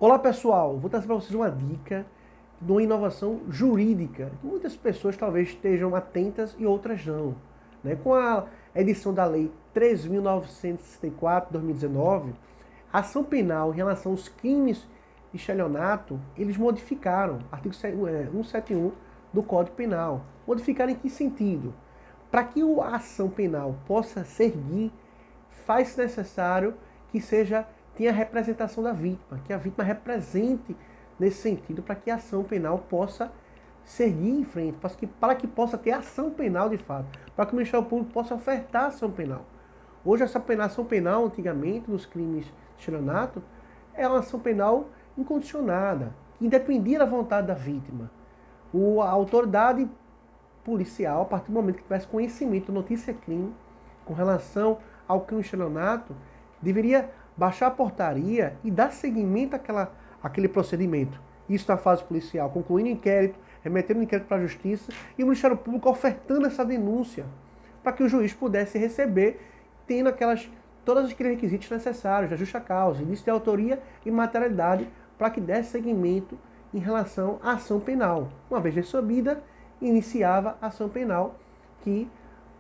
Olá pessoal, vou trazer para vocês uma dica de uma inovação jurídica. Muitas pessoas talvez estejam atentas e outras não. Com a edição da Lei 3.964 de 2019, a ação penal em relação aos crimes de estelionato, eles modificaram o artigo 171 do Código Penal. Modificaram em que sentido? Para que a ação penal possa seguir, faz necessário que tenha a representação da vítima, que a vítima represente nesse sentido, para que a ação penal possa seguir em frente, para que possa ter ação penal de fato, para que o Ministério Público possa ofertar ação penal. Hoje essa ação penal, antigamente, nos crimes de estelionato, é uma ação penal incondicionada, que independia da vontade da vítima. A autoridade policial, a partir do momento que tivesse conhecimento, notícia-crime, com relação ao crime de estelionato, deveria baixar a portaria e dar seguimento àquele procedimento. Isso na fase policial, concluindo o inquérito, remetendo o inquérito para a justiça e o Ministério Público ofertando essa denúncia para que o juiz pudesse receber, tendo todos aqueles requisitos necessários da justa causa, início de autoria e materialidade, para que desse seguimento em relação à ação penal. Uma vez recebida, iniciava a ação penal, que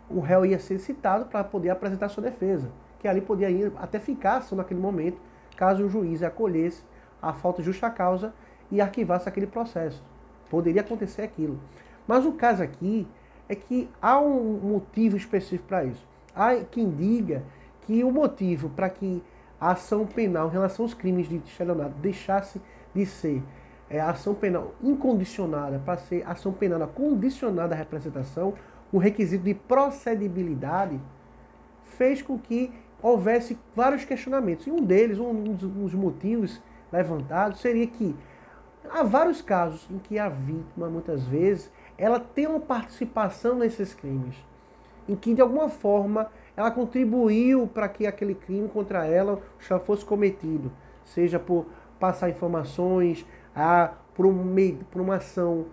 o réu ia ser citado para poder apresentar sua defesa, que ali podia ir até ficar ação naquele momento, caso o juiz acolhesse a falta de justa causa e arquivasse aquele processo. Poderia acontecer aquilo. Mas o caso aqui é que há um motivo específico para isso. Há quem diga que o motivo para que a ação penal em relação aos crimes de estelionato deixasse de ser ação penal incondicionada para ser ação penal condicionada à representação, o requisito de procedibilidade, fez com que houvesse vários questionamentos. E um deles, um dos motivos levantados, seria que há vários casos em que a vítima, muitas vezes, ela tem uma participação nesses crimes, em que, de alguma forma, ela contribuiu para que aquele crime contra ela já fosse cometido, seja por passar informações, por uma ação,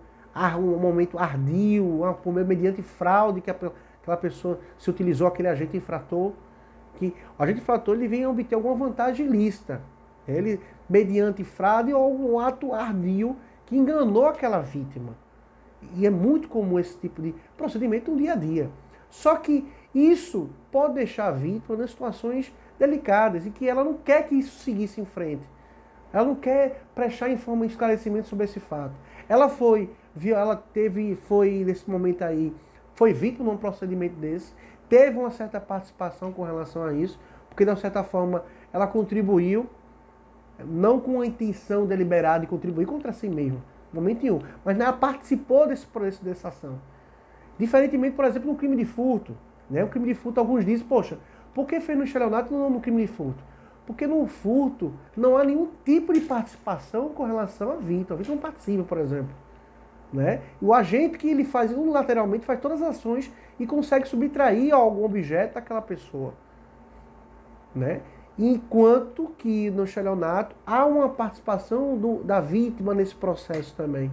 um momento ardio, mediante fraude que aquela pessoa se utilizou, aquele agente infrator, que o agente infrator ele vem obter alguma vantagem ilícita, ele mediante fraude ou um ato ardio que enganou aquela vítima. E é muito comum esse tipo de procedimento no dia a dia. Só que isso pode deixar a vítima em situações delicadas e que ela não quer que isso seguisse em frente. Ela não quer prestar esclarecimento sobre esse fato. Ela foi nesse momento aí, foi vítima de um procedimento desse, teve uma certa participação com relação a isso, porque de uma certa forma ela contribuiu, não com a intenção deliberada de contribuir contra si mesma, no momento nenhum, mas ela participou desse processo, dessa ação. Diferentemente, por exemplo, no crime de furto. O crime de furto, alguns dizem, poxa, por que fez no estelionato e não no crime de furto? Porque no furto não há nenhum tipo de participação com relação à vítima. A vítima não participa, por exemplo. E o agente que ele faz unilateralmente faz todas as ações e consegue subtrair algum objeto daquela pessoa. Enquanto que no estelionato há uma participação da vítima nesse processo também.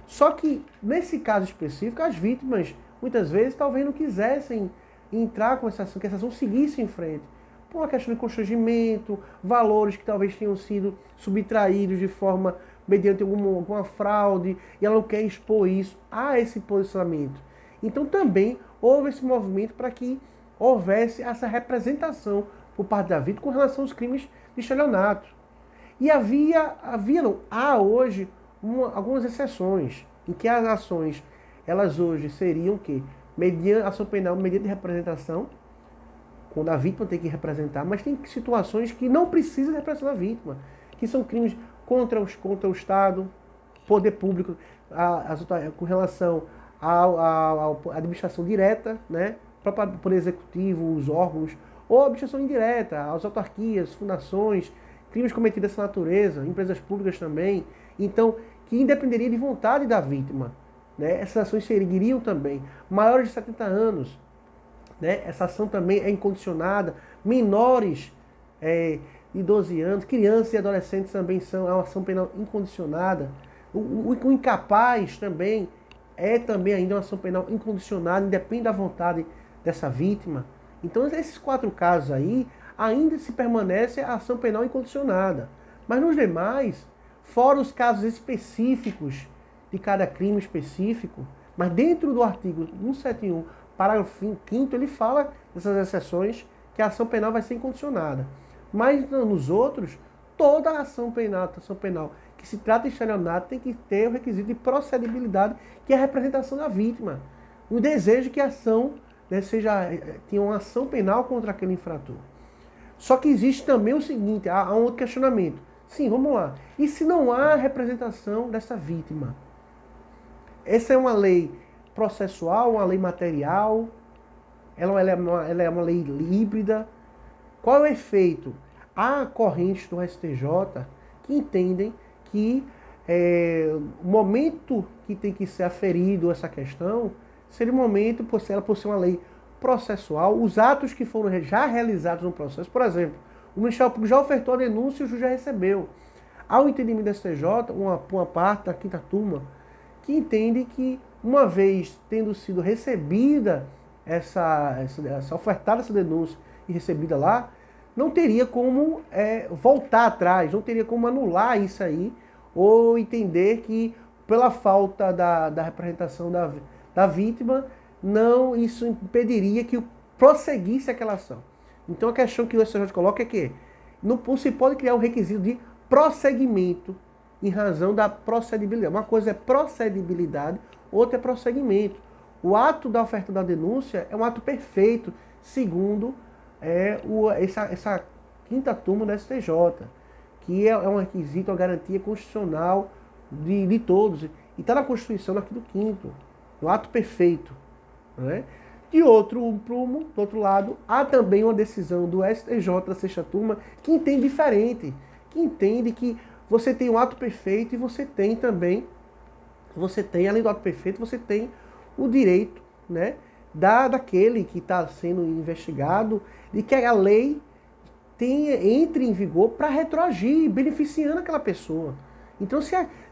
Só que, nesse caso específico, as vítimas, muitas vezes, talvez não quisessem entrar com essa ação, que essa ação seguisse em frente. Por uma questão de constrangimento, valores que talvez tenham sido subtraídos de forma, mediante alguma fraude, e ela não quer expor isso. Há esse posicionamento. Então também houve esse movimento para que houvesse essa representação por parte da vítima com relação aos crimes de estelionato. E há hoje algumas exceções, em que as ações, elas hoje seriam o quê? Ação penal mediante representação, quando a vítima tem que representar, mas tem situações que não precisam representar a vítima, que são crimes contra o Estado, poder público, com relação à administração direta, por executivo, os órgãos, ou administração indireta, às autarquias, fundações, crimes cometidos dessa natureza, empresas públicas também. Então, que independeria de vontade da vítima. Essas ações seguiriam também. Maiores de 70 anos, essa ação também é incondicionada. Menores de 12 anos, crianças e adolescentes também são uma ação penal incondicionada. O incapaz também é também ainda uma ação penal incondicionada, independe da vontade dessa vítima. Então, esses 4 casos aí, ainda se permanece a ação penal incondicionada. Mas nos demais, fora os casos específicos de cada crime específico, mas dentro do artigo 171, parágrafo 5º, ele fala dessas exceções que a ação penal vai ser incondicionada. Mas nos outros, toda a ação penal que se trata de estelionato tem que ter o requisito de procedibilidade, que é a representação da vítima. O desejo que a ação, né, tenha uma ação penal contra aquele infrator. Só que existe também o seguinte, há um outro questionamento. Sim, vamos lá. E se não há representação dessa vítima? Essa é uma lei processual, uma lei material, ela é uma lei híbrida. Qual é o efeito? Há correntes do STJ que entendem que o momento que tem que ser aferido essa questão seria o momento, por ser uma lei processual, os atos que foram já realizados no processo. Por exemplo, o Ministério Público já ofertou a denúncia e o juiz já recebeu. Há um entendimento do STJ, uma parte da 5ª turma, que entende que, uma vez tendo sido recebida essa ofertada essa denúncia e recebida lá, não teria como voltar atrás, não teria como anular isso aí, ou entender que, pela falta da representação da vítima, não, isso impediria que prosseguisse aquela ação. Então a questão que o STJ coloca é que não se pode criar um requisito de prosseguimento em razão da procedibilidade. Uma coisa é procedibilidade, outra é prosseguimento. O ato da oferta da denúncia é um ato perfeito, segundo essa 5ª turma da STJ, que é um requisito, uma garantia constitucional de todos. E está na Constituição, no artigo 5º, o ato perfeito. Né? Do outro lado, há também uma decisão do STJ da 6ª turma que entende diferente, que entende que você tem um ato perfeito e você tem também, além do ato perfeito, você tem o direito, né, daquele que está sendo investigado, de que a lei entre em vigor para retroagir, beneficiando aquela pessoa. Então,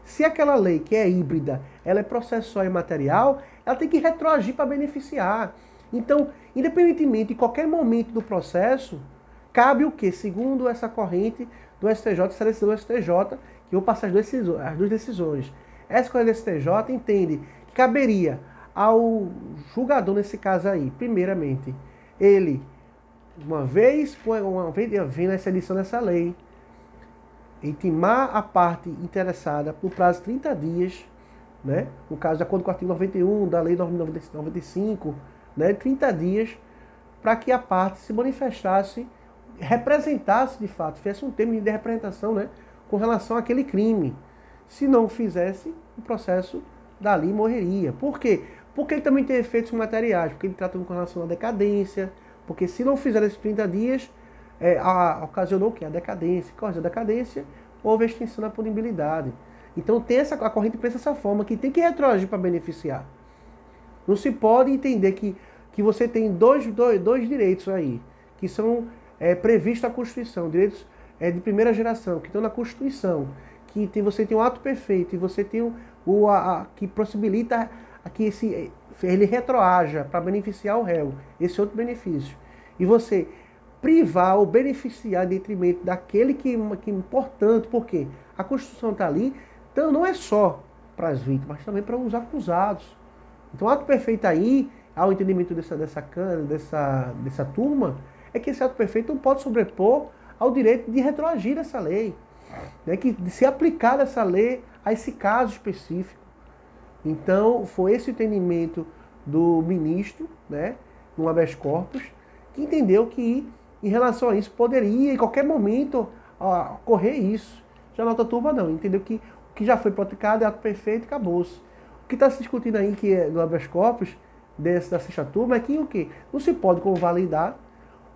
se aquela lei que é híbrida, ela é processual e material, ela tem que retroagir para beneficiar. Então, independentemente de qualquer momento do processo, cabe o quê? Segundo essa corrente do STJ, essa decisão do STJ, que eu vou passar as duas decisões. Essa corrente do STJ entende que caberia ao julgador, nesse caso aí, primeiramente, ele, uma vez vendo essa edição dessa lei, intimar a parte interessada por prazo de 30 dias, né? No caso, de acordo com o artigo 91 da Lei 9.095, né? 30 dias, para que a parte se manifestasse, representasse de fato, fizesse um termo de representação, né? Com relação àquele crime. Se não fizesse, o processo dali morreria. Por quê? Porque ele também tem efeitos materiais, porque ele trata com relação à decadência, porque se não fizer esses 30 dias, ocasionou o quê? A decadência. Causa a decadência, houve a extinção da punibilidade. Então a corrente pensa dessa forma, que tem que retroagir para beneficiar. Não se pode entender que você tem dois direitos aí, que são previstos na Constituição, direitos de primeira geração, que estão na Constituição, que você tem um ato perfeito, e você tem que possibilita que ele retroaja para beneficiar o réu, esse outro benefício. E você privar ou beneficiar em detrimento daquele que é importante, porque a Constituição está ali, então não é só para as vítimas, mas também para os acusados. Então o ato perfeito aí, ao entendimento dessa turma, é que esse ato perfeito não pode sobrepor ao direito de retroagir essa lei, né, de se aplicar essa lei a esse caso específico. Então foi esse o entendimento do ministro, né, no habeas corpus, que entendeu que em relação a isso poderia em qualquer momento ocorrer isso. Já na outra turma não, entendeu que o que já foi praticado é ato perfeito e acabou-se. O que está se discutindo aí, que é do habeas corpus, da 6ª turma, é que o quê? Não se pode convalidar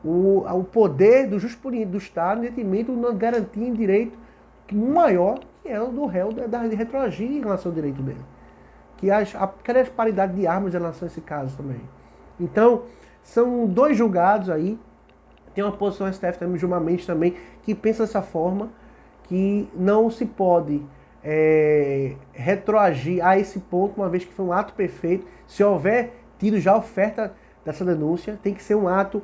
o poder do juiz do Estado em detrimento de uma garantia em direito maior, que é o do réu de retroagir em relação ao direito dele. Cadê a paridade de armas em relação a esse caso também? Então, são dois julgados aí. Tem uma posição STF também, Gilmar Mendes também, que pensa dessa forma, que não se pode retroagir a esse ponto, uma vez que foi um ato perfeito. Se houver tido já a oferta dessa denúncia, tem que ser um ato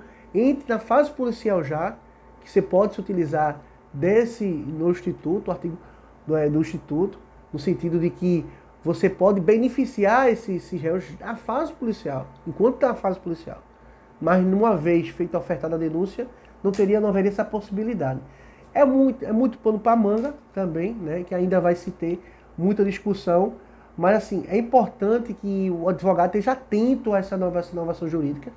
na fase policial já, que você pode se utilizar no Instituto, o artigo do Instituto, no sentido de que você pode beneficiar esses réus da fase policial, enquanto está a fase policial. Mas, uma vez feita a ofertada a denúncia, não haveria essa possibilidade. É muito pano para manga também, né, que ainda vai se ter muita discussão, mas assim, é importante que o advogado esteja atento a essa inovação jurídica.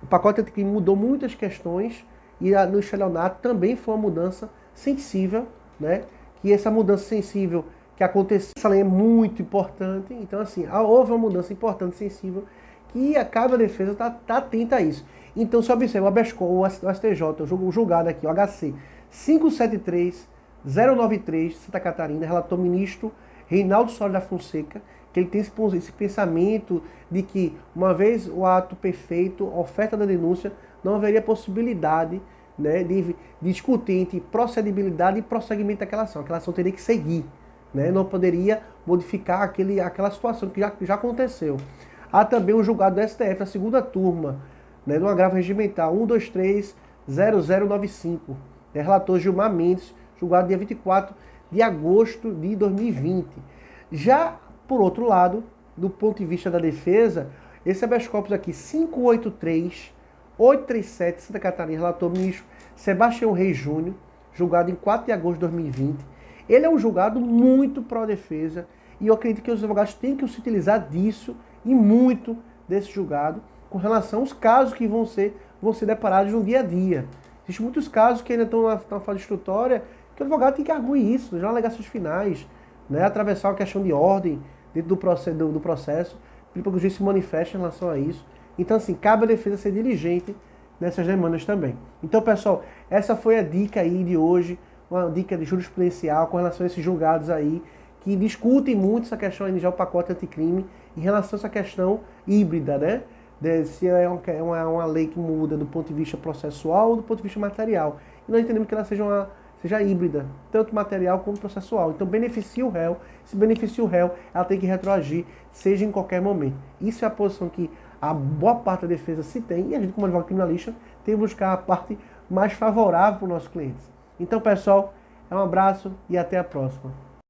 O pacote anticrime mudou muitas questões e no estelionato também foi uma mudança sensível, né, que essa mudança sensível que aconteceu, essa lei é muito importante, então assim, houve uma mudança importante, sensível, que a Casa da Defesa está atenta a isso. Então, se observa, o STJ, o julgado aqui, o HC 573093, Santa Catarina, relator ministro Reinaldo Soares da Fonseca, que ele tem esse pensamento de que, uma vez o ato perfeito, a oferta da denúncia, não haveria possibilidade, né, de discutir entre procedibilidade e prosseguimento daquela ação. Aquela ação teria que seguir, né, não poderia modificar aquela situação que já aconteceu. Há também um julgado do STF, a segunda turma, né, do agravo regimental 1230095, né, relator Gilmar Mendes, julgado dia 24 de agosto de 2020. Já, por outro lado, do ponto de vista da defesa, esse habeas corpus aqui, 583837, Santa Catarina, relator ministro Sebastião Reis Júnior, julgado em 4 de agosto de 2020. Ele é um julgado muito pró-defesa e eu acredito que os advogados têm que se utilizar disso e muito desse julgado com relação aos casos que vão ser deparados no dia a dia. Existem muitos casos que ainda estão na fase instrutória que o advogado tem que arguir isso, já alegações finais, né, atravessar uma questão de ordem dentro do processo, pedir para que o juiz se manifeste em relação a isso. Então, assim, cabe à defesa ser diligente nessas demandas também. Então, pessoal, essa foi a dica aí de hoje, uma dica de jurisprudencial com relação a esses julgados aí, que discutem muito essa questão aí já o pacote anticrime em relação a essa questão híbrida, né? Se é uma lei que muda do ponto de vista processual ou do ponto de vista material. E nós entendemos que ela seja híbrida, tanto material como processual. Então beneficia o réu, se beneficia o réu, ela tem que retroagir, seja em qualquer momento. Isso é a posição que a boa parte da defesa se tem, e a gente, como advogado criminalista, tem que buscar a parte mais favorável para os nossos clientes. Então, pessoal, um abraço e até a próxima.